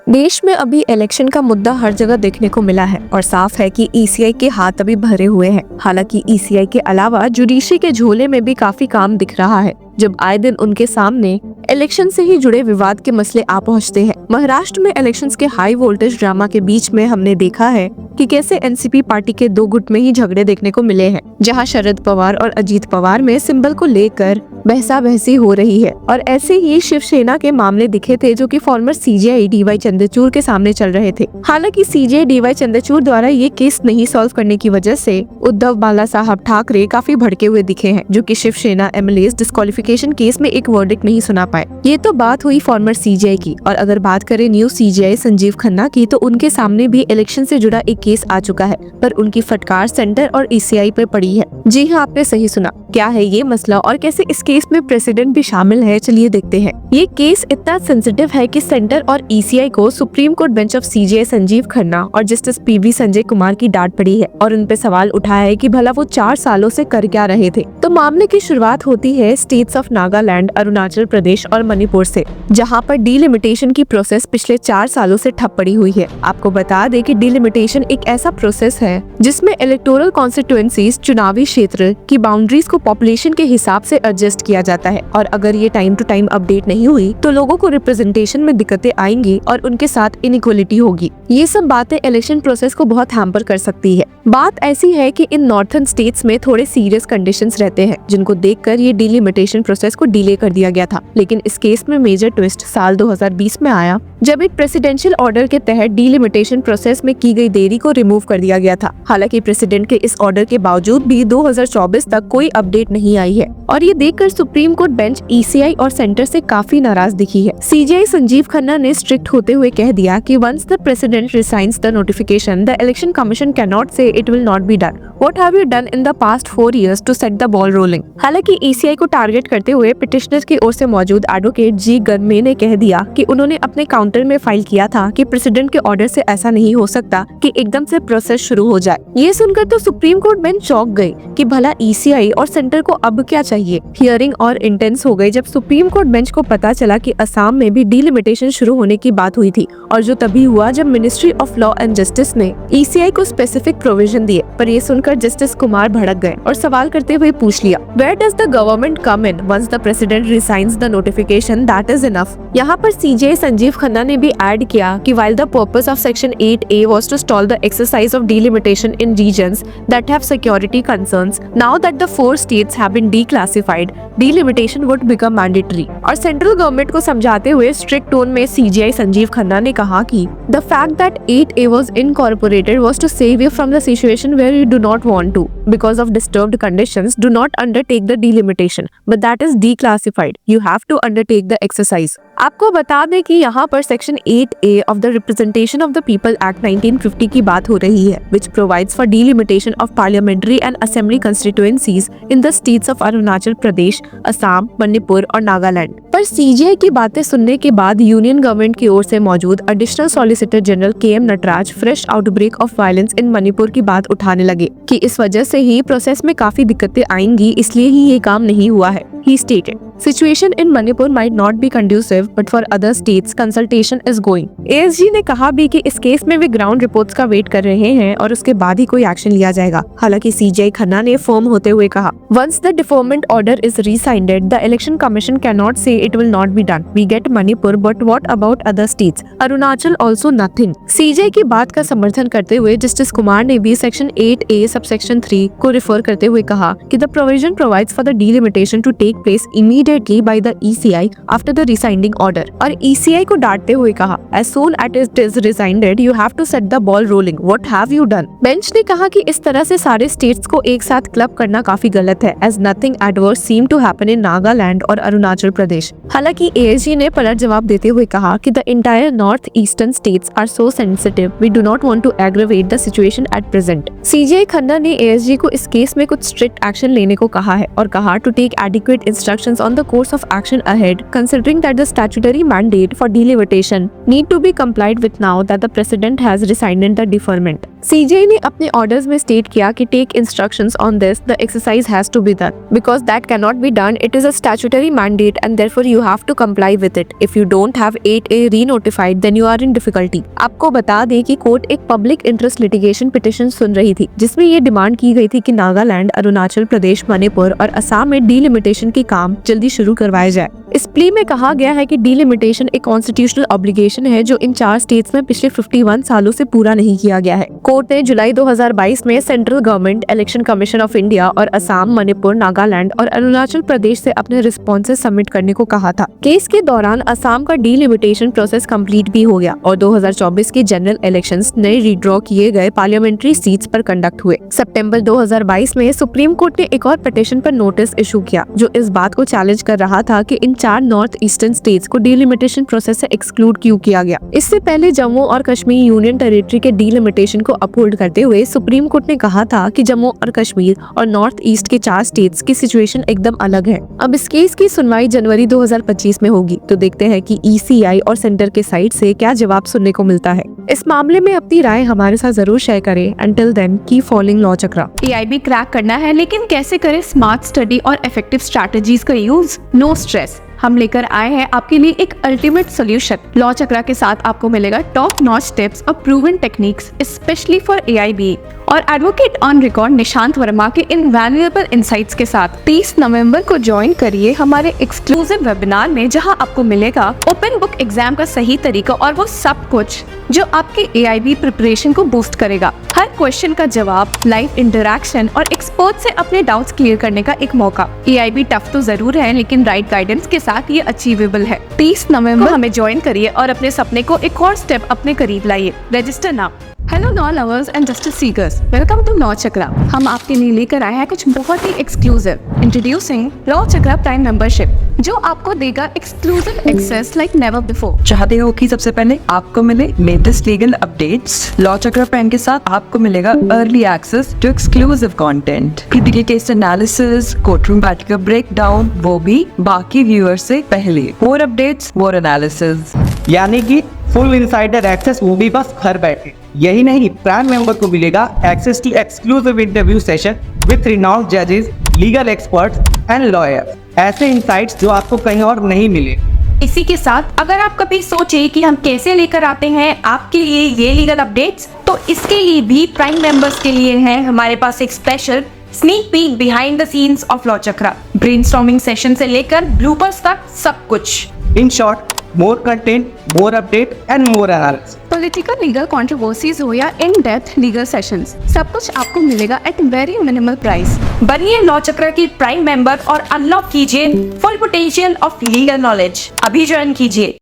देश में अभी इलेक्शन का मुद्दा हर जगह देखने को मिला है और साफ है कि ईसीआई के हाथ अभी भरे हुए हैं। हालांकि ईसीआई के अलावा जुडिशरी के झोले में भी काफी काम दिख रहा है, जब आए दिन उनके सामने इलेक्शन से ही जुड़े विवाद के मसले आ पहुंचते हैं। महाराष्ट्र में इलेक्शंस के हाई वोल्टेज ड्रामा के बीच में हमने देखा है कि कैसे एनसीपी पार्टी के दो गुट में ही झगड़े देखने को मिले हैं, जहां शरद पवार और अजीत पवार में सिंबल को लेकर बहसा बहसी हो रही है। और ऐसे ही शिवसेना के मामले दिखे थे जो कि फॉर्मर सीजेआई डीवाई चंद्रचूड़ के सामने चल रहे थे। हालांकि सीजेआई डीवाई चंद्रचूड़ द्वारा ये केस नहीं सॉल्व करने की वजह से उद्धव बाला साहब ठाकरे काफी भड़के हुए दिखे हैं, जो कि शिवसेना एमएलए डिस्क्वालिफिकेशन केस में एक वर्डिक्ट नहीं सुना पाए। ये तो बात हुई फॉर्मर सीजेआई की, और अगर बात करें न्यू सीजेआई संजीव खन्ना की, तो उनके सामने भी इलेक्शन से जुड़ा एक केस आ चुका है, पर उनकी फटकार सेंटर और ईसीआई पे पड़ी है। जी हाँ, आपने सही सुना। क्या है ये मसला और कैसे इस केस में प्रेसिडेंट भी शामिल है, चलिए देखते हैं। ये केस इतना सेंसिटिव है कि सेंटर और ईसीआई को supreme court bench of CJI Sanjeev Khanna और जस्टिस पीवी संजय कुमार की डांट पड़ी है और उन पे सवाल उठाया है कि भला वो 4 सालों से कर क्या रहे थे। तो मामले की शुरुआत होती है स्टेट्स ऑफ नागालैंड, अरुणाचल प्रदेश और मणिपुर से, जहाँ पर डीलिमिटेशन की प्रोसेस पिछले 4 सालों से ठप पड़ी हुई है। आपको बता दें कि डीलिमिटेशन एक ऐसा प्रोसेस है जिसमें इलेक्टोरल कॉन्स्टिट्यूएंसीज, चुनावी क्षेत्र की बाउंड्रीज को पॉपुलेशन के हिसाब से एडजस्ट किया जाता है, और अगर ये टाइम टू टाइम अपडेट नहीं हुई तो लोगों को रिप्रेजेंटेशन में दिक्कतें आएंगी और उनके साथ इनइक्वालिटी होगी। ये सब बातें इलेक्शन प्रोसेस को बहुत हैम्पर कर सकती है। बात ऐसी है कि इन नॉर्थर्न स्टेट्स में थोड़े सीरियस कंडीशंस रहते हैं, जिनको देखकर ये डीलिमिटेशन प्रोसेस को डिले कर दिया गया था। लेकिन इस केस में मेजर ट्विस्ट साल 2020 में आया, जब एक प्रेसिडेंशियल ऑर्डर के तहत डीलिमिटेशन प्रोसेस में की गई देरी को रिमूव कर दिया गया था। हालांकि प्रेसिडेंट के इस ऑर्डर के बावजूद भी 2024 तक कोई अपडेट नहीं आई है, और ये देखकर सुप्रीम कोर्ट बेंच ईसीआई और सेंटर से काफी नाराज दिखी है। सीजेआई संजीव खन्ना ने स्ट्रिक्ट होते हुए कह दिया कि once the president resigns the notification, the election commission cannot say it will not be done. What have you done in the past 4 years to set the ball rolling. हालांकि ECI को target करते हुए petitioner की ओर से मौजूद advocate जी गर्मे ने कह दिया कि उन्होंने अपने काउंटर में फाइल किया था कि प्रेसिडेंट के ऑर्डर से ऐसा नहीं हो सकता कि एकदम से प्रोसेस शुरू हो जाए। ये सुनकर तो सुप्रीम कोर्ट बेंच चौंक गई कि भला ईसीआई और सेंटर को अब क्या चाहिए। हियरिंग और इंटेंस हो गई जब सुप्रीम कोर्ट बेंच को पता चला कि असम में भी डीलिमिटेशन शुरू होने की बात हुई थी, और जो तभी हुआ जब ministry of law and justice ने ईसीआई को स्पेसिफिक प्रोविजन दिए। पर ये सुनकर जस्टिस कुमार भड़क गए और सवाल करते हुए पूछ लिया, where does the government come in once the president resigns the notification, that is enough. यहाँ पर सीजेआई संजीव खन्ना ने भी ऐड किया कि while the purpose of section 8A was to stall the exercise of delimitation in regions that have security concerns, now that the 4 states have been declassified, delimitation would become mandatory। और central government को समझाते हुए strict tone में CJI Sanjeev Khanna ने कहा कि the fact that 8A was incorporated was to save you from the situation where you do not want to, because of disturbed conditions, do not undertake the delimitation, but that is declassified, you have to undertake the exercise। आपको बता दें कि यहाँ पर section 8A of the representation of the people act 1950 की बात हो रही है, which provides for delimitation of parliamentary and assembly constituencies in the states of Arunachal Pradesh, Assam, Manipur और नागालैंड। पर सीजेआई की बातें सुनने के बाद यूनियन गवर्नमेंट की ओर से मौजूद additional solicitor general KM Nataraj fresh outbreak of violence in Manipur की बात उठाने लगे कि इस वजह से ही प्रोसेस में काफी दिक्कतें आएंगी, इसलिए ही ये काम नहीं हुआ है। He stated, situation in Manipur might not be conducive, but for other states consultation is going। ASG ने कहा भी कि इस केस में वे ग्राउंड रिपोर्ट्स का वेट कर रहे हैं और उसके बाद ही कोई एक्शन लिया जाएगा। हालांकि सीजेआई खन्ना ने फर्म होते हुए कहा, once the deferment order is rescinded, the election commission cannot say it will not be done। We get Manipur, but what about other states? Arunachal also nothing। CJI की बात का समर्थन करते हुए जस्टिस कुमार ने भी सेक्शन 8A सबसेक्शन 3 को refer करते हुए कहा कि the provision provides for the delimitation to take place immediately by the ECI after the rescinding order। और ECI को डांटते हुए कहा, as soon as it is rescinded, you have to set the ball rolling। What have you done? Bench ने कहा कि इस तरह से सारे स्टेट्स को एक साथ क्लब करना काफी गलत है, as nothing adverse seemed to happen in Nagaland और अरुणाचल प्रदेश। हालांकि ASG ने पलट जवाब देते हुए कहा कि the entire north eastern states are so sensitive, we do not want to aggravate the situation at present। CJI Khanna ने ASG को इस केस में कुछ स्ट्रिक्ट एक्शन लेने को कहा है और कहा to take adequate instructions on the the course of action ahead, considering that the statutory mandate for delimitation need to be complied with now that the President has rescinded the deferment. CJI ने अपने orders में state किया कि take instructions on this, the exercise has to be done because that cannot be done. It is a statutory mandate and therefore you have to comply with it. If you don't have 8A re-notified then you are in difficulty. आपको बता दें कि court एक public interest litigation petition सुन रही थी जिसमें ये डिमांड की गई थी कि नागालैंड, अरुणाचल प्रदेश, मणिपुर और असम में डीलिमिटेशन के काम जल्दी शुरू करवाए जाए. इस प्ली में कहा गया है कि डीलिमिटेशन एक कॉन्स्टिट्यूशनल ऑब्लिगेशन है जो इन 4 स्टेट्स में पिछले 51 सालों से पूरा नहीं किया गया है. कोर्ट ने जुलाई 2022 में central government, election commission of India और असम, मणिपुर, नागालैंड और अरुणाचल प्रदेश से अपने रिस्पॉन्सेस सबमिट करने को कहा था. केस के दौरान असम का डीलिमिटेशन प्रोसेस कंप्लीट भी हो गया और 2024 के जनरल इलेक्शंस नए रीड्रॉ किए गए पार्लियामेंट्री सीट्स पर कंडक्ट हुए. सितंबर 2022 में सुप्रीम कोर्ट ने एक और पिटिशन पर नोटिस इशू किया जो इस बात को चैलेंज कर रहा था कि इन 4 नॉर्थ ईस्टर्न स्टेट्स को डीलिमिटेशन प्रोसेस से एक्सक्लूड क्यों किया गया. इससे पहले जम्मू और कश्मीर यूनियन टेरिटरी के डीलिमिटेशन को अपहोल्ड करते हुए सुप्रीम कोर्ट ने कहा था कि जम्मू और कश्मीर और नॉर्थ ईस्ट के 4 स्टेट्स की सिचुएशन एकदम अलग है. अब इस केस की सुनवाई जनवरी 2025 में होगी, तो देखते हैं कि ECI और सेंटर के साइड से क्या जवाब सुनने को मिलता है. इस मामले में अपनी राय हमारे साथ जरूर शेयर करें. Until then, keep following Law Chakra. AIB crack करना है लेकिन कैसे करें स्मार्ट स्टडी और इफेक्टिव स्ट्रैटेजीज का यूज. नो स्ट्रेस, हम लेकर आए हैं आपके लिए एक अल्टीमेट सोल्यूशन. लॉ चक्रा के साथ आपको मिलेगा टॉप नॉच टिप्स और proven techniques specially for AIB और advocate on record Nishant Verma के इनवैल्यूएबल इनसाइट्स के साथ 30 नवंबर को ज्वाइन करिए हमारे एक्सक्लूसिव वेबिनार में, जहां आपको मिलेगा ओपन बुक एग्जाम का सही तरीका और वो सब कुछ जो आपके AIB प्रिपरेशन को बूस्ट करेगा. हर क्वेश्चन का जवाब, लाइव इंटरैक्शन और एक्सपर्ट से अपने डाउट्स क्लियर करने का एक मौका. AIB टफ तो जरूर है लेकिन राइट गाइडेंस के साथ ये अचीवेबल है. 30 नवंबर हमें ज्वाइन करिए और अपने सपने को एक और स्टेप अपने करीब लाइए. Register now. Hello law lovers and justice seekers, welcome to Law Chakra. हम आपके लिए लेकर आए हैं कुछ बहुत ही exclusive. Introducing Law Chakra Prime membership, जो आपको देगा exclusive access like never before. चाहते हो कि सबसे पहले आपको मिले latest legal updates? Law Chakra Prime के साथ आपको मिलेगा early access to exclusive content, critical case analysis, courtroom battle का ब्रेकडाउन, वो भी बाकी व्यूअर्स से पहले. मोर अपडेट्स, मोर एनालिसिस, यानी कि फुल इनसाइडर एक्सेस, वो भी बस घर बैठे. यही नहीं, प्राइम मेंबर को मिलेगा access to exclusive interview session with renowned जजेस, लीगल एक्सपर्ट्स एंड लॉयर्स. ऐसे इनसाइट्स जो आपको कहीं और नहीं मिले. इसी के साथ अगर आप कभी सोचे कि हम कैसे लेकर आते हैं आपके लिए ये लीगल अपडेट्स, तो इसके लिए भी प्राइम मेंबर्स के लिए है हमारे पास एक special sneak peek behind the scenes of law chakra. Brainstorming session से लेकर ब्लूपर्स तक सब कुछ. In short, more content, more update and more analysis. Political legal controversies हो या इन डेप्थ लीगल सेशंस, सब कुछ आपको मिलेगा एट वेरी मिनिमल प्राइस. बनिए लॉ चक्र की प्राइम मेंबर और अनलॉक कीजिए full potential of legal knowledge. अभी ज्वाइन कीजिए.